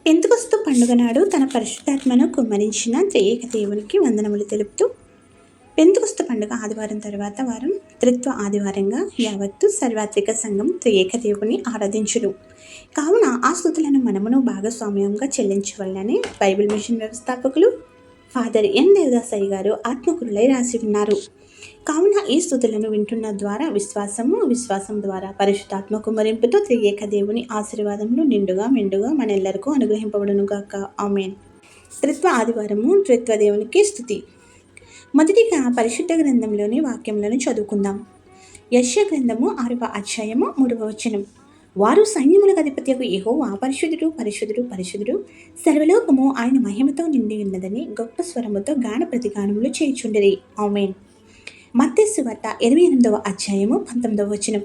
Pentecost పండుగ నాడు తన పరిశుద్ధాత్మను కుమ్మరించిన త్రియేక దేవునికి వందనములు తెలుపుతూ పెంతెకొస్తు పండుగ ఆదివారం తర్వాత వారం త్రిత్వ ఆదివారంగా యావత్తు సర్వాత్రిక సంఘం త్రియేక దేవుని ఆరాధించును. కావున ఆ స్తుతులను మనమును భాగస్వామ్యంగా చెల్లించవలనని బైబిల్ మిషన్ వ్యవస్థాపకులు ఫాదర్ ఎన్ దేవదాసయ్య గారు ఆత్మకురులై రాసి ఉన్నారు. కావున ఈ స్తుతులను వింటున్న ద్వారా విశ్వాసం ద్వారా పరిశుద్ధాత్మ కుమ్మరింపుతో త్రియేక దేవుని ఆశీర్వాదములు నిండుగా మెండుగా మనెల్లరికూ అనుగ్రహింపబడును గాక. ఆమేన్. త్రిత్వ ఆదివారము త్రిత్వ దేవునికి స్తుతి. మొదటిగా పరిశుద్ధ గ్రంథంలోని వాక్యములను చదువుకుందాం. యెషయా గ్రంథము 6వ అధ్యాయము 3వ వచనం. వారు సైన్యములకు అధిపత్యకు యెహోవా పరిశుద్ధుడు పరిశుద్ధుడు పరిశుద్ధుడు, సర్వలోకము ఆయన మహిమతో నిండి ఉన్నదని గొప్ప స్వరముతో గాన ప్రతిగానములు చేయుచుండిరి. ఆమేన్. మత్తయి సువార్త 28వ అధ్యాయము 19వ వచనం.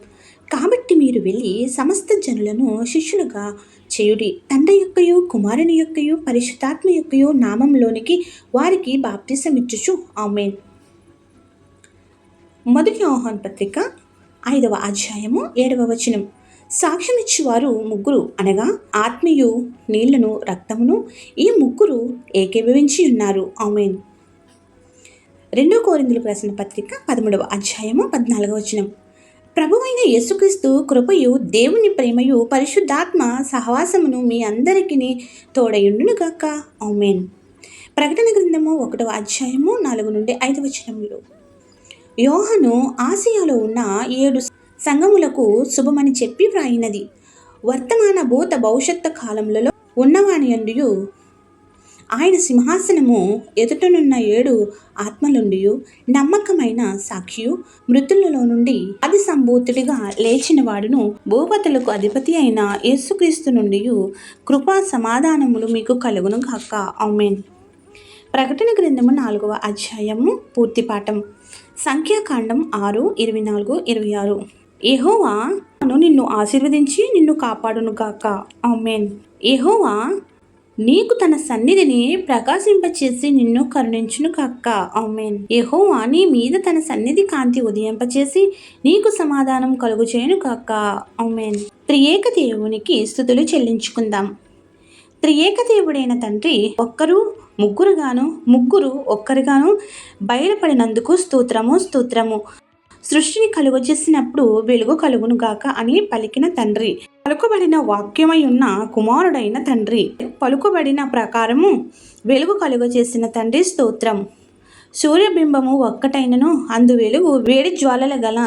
కాబట్టి మీరు వెళ్ళి సమస్త జనులను శిష్యులుగా చేయుడి, తండ్రి యొక్కయు కుమారుని యొక్కయు పరిశుద్ధాత్మ యొక్కయు నామంలోనికి వారికి బాప్తిసం ఇచ్చుచు. ఆమేన్. మొదటి యోహాను పత్రిక 5వ అధ్యాయము 7వ వచనం. సాక్ష్యం ఇచ్చువారు ముగ్గురు అనగా ఆత్మయు నీళ్లను రక్తమును ఈ ముగ్గురు ఏకీభవించి ఉన్నారు. ఆమేన్. 2 కొరింథీయులకు రాసిన పత్రిక 13వ అధ్యాయము 14వ వచనం. ప్రభువైన యేసుక్రీస్తు కృపయు దేవుని ప్రేమయు పరిశుద్ధాత్మ సహవాసమును మీ అందరికీ తోడయుండును గాక. ఆమేన్. ప్రకటన గ్రంథము 1వ అధ్యాయము 4 నుండి 5 వచనములు. యోహాను ఆసియాలో ఉన్న 7 సంఘములకు శుభమని చెప్పి వ్రాయినది. వర్తమాన భూత భవిష్యత్తు కాలములలో ఉన్నవానియందు ఆయన సింహాసనము ఎదుటనున్న 7 ఆత్మలుండియు నమ్మకమైన సాక్షియు మృతులలో నుండి ఆది సంభూతుడిగా లేచిన వాడును భూపతులకు అధిపతి అయిన యేసుక్రీస్తు నుండి కృపా సమాధానములు మీకు కలుగును గాక. ఆమేన్. ప్రకటన గ్రంథము 4వ అధ్యాయము పూర్తి పాఠం. సంఖ్యాకాండం 6:24-26. యెహోవా నిన్ను ఆశీర్వదించి నిన్ను కాపాడును గాక. ఆమేన్. యెహోవా నీకు తన సన్నిధిని ప్రకాశింపచేసి నిన్ను కరుణించును గాక. ఆమేన్. యెహోవా నీ మీద తన సన్నిధి కాంతి ఉదయింపచేసి నీకు సమాధానం కలుగు చేయును గాక. ఆమేన్. త్రియేక దేవునికి స్తుతులు చెల్లించుకుందాం. త్రియేక దేవుడైన తండ్రి ఒక్కరు ముగ్గురుగాను ముగ్గురు ఒక్కరుగాను బయలుపడినందుకు స్తోత్రము. సృష్టిని కలుగజేసినప్పుడు వెలుగు కలుగును గాక అని పలికిన తండ్రి, పలుకబడిన వాక్యమై ఉన్న కుమారుడైన తండ్రి, పలుకబడిన ప్రకారము వెలుగు కలుగజేసిన తండ్రి స్తోత్రం. సూర్యబింబము ఒక్కటైనను అందు వెలుగు వేడి జ్వాలల గల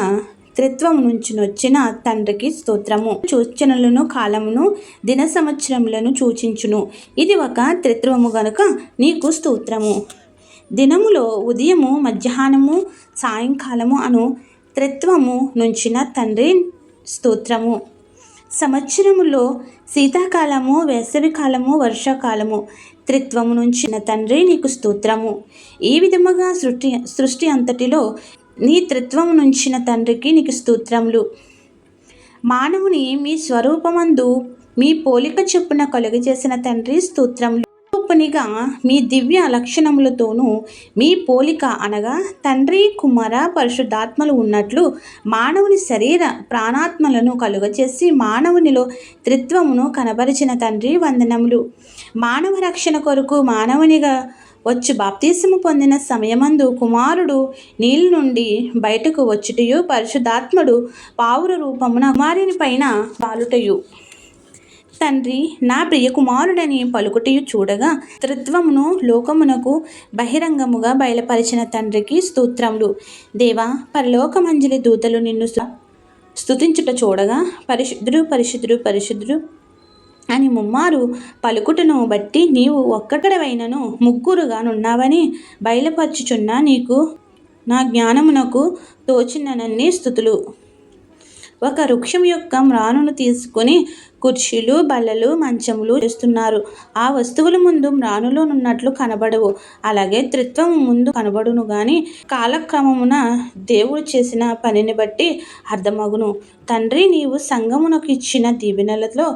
త్రిత్వము నుంచి వచ్చిన తండ్రికి స్తోత్రము. సూచనలను కాలమును దిన సంవత్సరములను సూచించును. ఇది ఒక త్రిత్వము గనుక నీకు స్తోత్రము. దినములో ఉదయము మధ్యాహ్నము సాయంకాలము అను త్రిత్వము నుంచిన తండ్రి స్తోత్రము. సంవత్సరములో శీతాకాలము వేసవికాలము వర్షాకాలము త్రిత్వము నుంచిన తండ్రి నీకు స్తోత్రము. ఈ విధముగా సృష్టి అంతటిలో నీ త్రిత్వము నుంచిన తండ్రికి నీకు స్తోత్రములు. మానవుని మీ స్వరూపమందు మీ పోలిక చొప్పున కలుగజేసిన తండ్రి స్తోత్రములు. రూపనిగా మీ దివ్య లక్షణములతోనూ మీ పోలిక అనగా తండ్రి కుమార పరిశుద్ధాత్మలు ఉన్నట్లు మానవుని శరీర ప్రాణాత్మలను కలుగజేసి మానవునిలో త్రిత్వమును కనబరిచిన తండ్రి వందనములు. మానవ రక్షణ కొరకు మానవునిగా వచ్చి బాప్తిసము పొందిన సమయమందు కుమారుడు నీళ్ళ నుండి బయటకు వచ్చుటయు పరిశుద్ధాత్ముడు పావుర రూపమున కుమారుని పైన పాలుటయు తండ్రి నా ప్రియ కుమారుడని పలుకుటయు చూడగా త్రిత్వమును లోకమునకు బహిరంగముగా బయలుపరిచిన తండ్రికి స్తోత్రములు. దేవా, పరలోకమంజలి దూతలు నిన్ను స్తుతించుట చూడగా పరిశుద్ధుడు పరిశుద్ధుడు పరిశుద్ధుడు అని ముమ్మారు పలుకుటను బట్టి నీవు ఒక్కడవైనను ముగ్గురుగా నున్నావని బయలుపరచుచున్న నీకు నా జ్ఞానమునకు తోచినన్ని స్తుతులు. ఒక వృక్షం యొక్క మ్రానును తీసుకుని కుర్చీలు బల్లలు మంచములు చేస్తున్నారు. ఆ వస్తువుల ముందు మ్రానులో నున్నట్లు కనబడవు, అలాగే త్రిత్వము ముందు కనబడును గాని కాలక్రమమున దేవుడు చేసిన పనిని బట్టి అర్థమగును. తండ్రి, నీవు సంఘమునకు ఇచ్చిన దీవెనలతో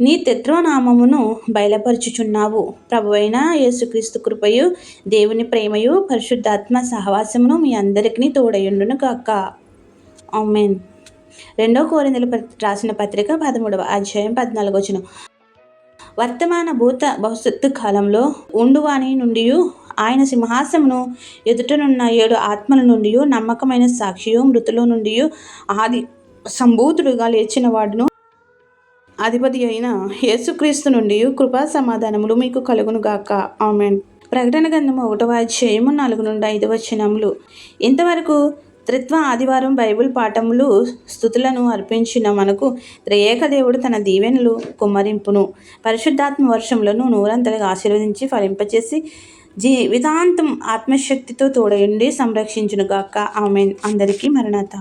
నీ త్రిత్వనామమును బయలుపరచుచున్నావు. ప్రభువైన యేసుక్రీస్తు కృపయు దేవుని ప్రేమయు పరిశుద్ధాత్మ సహవాసమును మీ అందరికీ తోడయుండును గాక. ఆమేన్. 2 కొరింథీయులకు రాసిన పత్రిక 13వ అధ్యాయం 14వ వచనం. వర్తమాన భూత భవిష్యత్తు కాలంలో ఉండువాని నుండి ఆయన సింహాసమును ఎదుటనున్న 7 ఆత్మల నుండి నమ్మకమైన సాక్షియు మృతుల నుండి ఆది సంభూతుడుగా లేచిన వాడును అధిపతి అయిన యేసుక్రీస్తు నుండి కృపా సమాధానములు మీకు కలుగునుగాక. ఆమెన్. ప్రకటన గ్రంథము 1వ అధ్యాయము 4 నుండి 5 వచనములు. ఇంతవరకు త్రిత్వ ఆదివారం బైబిల్ పాఠములు స్తుతులను అర్పించిన మనకు త్రియేక దేవుడు తన దీవెనలు కుమ్మరింపును, పరిశుద్ధాత్మ వర్షములను నూరంతలుగా ఆశీర్వదించి ఫలింపచేసి జీవితాంతం ఆత్మశక్తితో తోడయుండి సంరక్షించునుగాక. ఆమెన్. అందరికీ మరణాత.